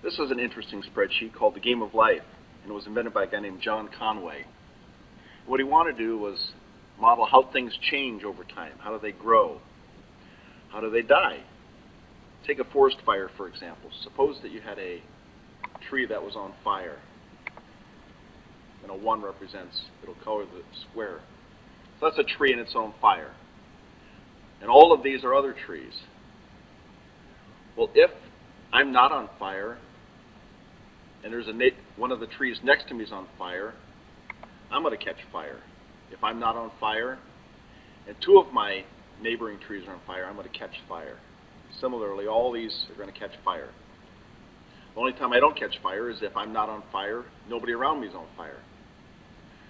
This is an interesting spreadsheet called the Game of Life, and it was invented by a guy named John Conway. What he wanted to do was model how things change over time. How do they grow? How do they die? Take a forest fire, for example. Suppose that you had a tree that was on fire. And a 1 represents, it'll color the square. So that's a tree in its own fire. And all of these are other trees. Well, if I'm not on fire, and there's one of the trees next to me is on fire, I'm going to catch fire. If I'm not on fire, and 2 of my neighboring trees are on fire, I'm going to catch fire. Similarly, all these are going to catch fire. The only time I don't catch fire is if I'm not on fire, nobody around me is on fire.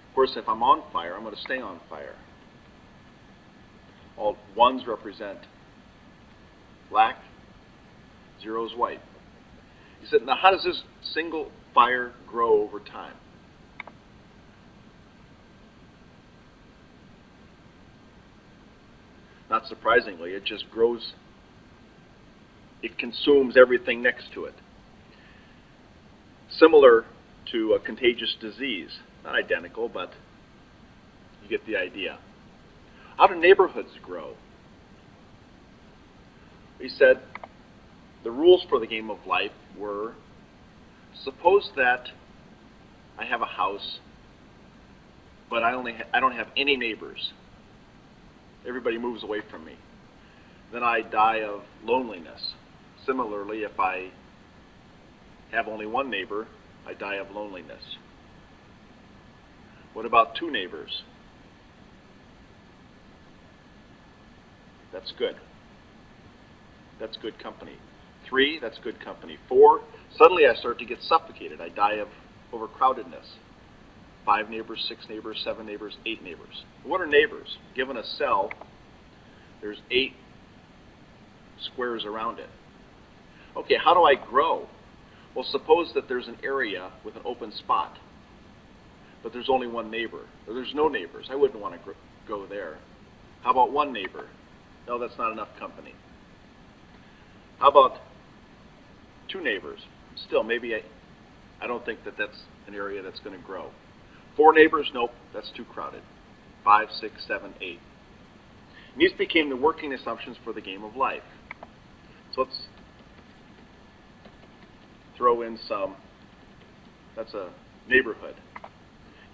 Of course, if I'm on fire, I'm going to stay on fire. All 1s represent black, 0s white. He said, now how does this single fire grow over time? Not surprisingly, it just grows. It consumes everything next to it. Similar to a contagious disease. Not identical, but you get the idea. How do neighborhoods grow? He said the rules for the game of life were, suppose that I have a house, but I don't have any neighbors. Everybody moves away from me. Then I die of loneliness. Similarly, if I have only 1 neighbor, I die of loneliness. What about 2 neighbors? That's good. That's good company. 3, that's good company. 4, suddenly I start to get suffocated. I die of overcrowdedness. 5 neighbors, 6 neighbors, 7 neighbors, 8 neighbors. What are neighbors? Given a cell, there's 8 squares around it. Okay, how do I grow? Well, suppose that there's an area with an open spot, but there's only 1 neighbor, or there's no neighbors. I wouldn't want to go there. How about 1 neighbor? No, that's not enough company. How about 2 neighbors? Still, maybe I don't think that that's an area that's going to grow. 4 neighbors? Nope, that's too crowded. 5, 6, 7, 8. And these became the working assumptions for the game of life. So let's throw in some, that's a neighborhood.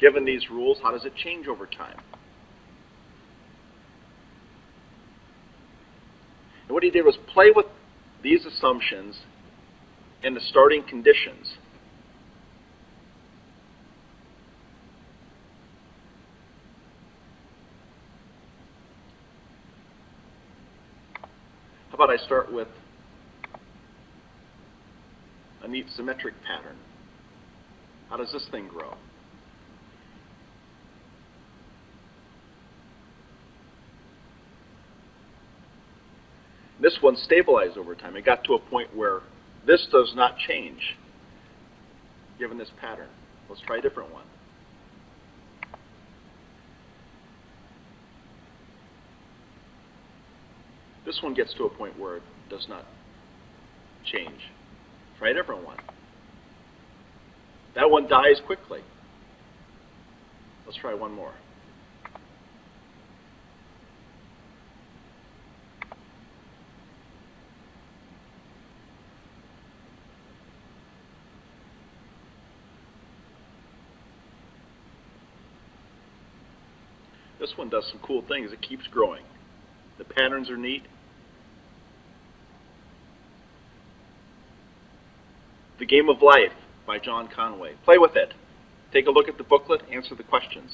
Given these rules, how does it change over time? And what he did was play with these assumptions and the starting conditions. How about I start with a neat symmetric pattern? How does this thing grow? This one stabilized over time. It got to a point where this does not change given this pattern. Let's try a different one. This one gets to a point where it does not change. Try a different one. That one dies quickly. Let's try one more. This one does some cool things. It keeps growing. The patterns are neat. The Game of Life by John Conway. Play with it. Take a look at the booklet, answer the questions.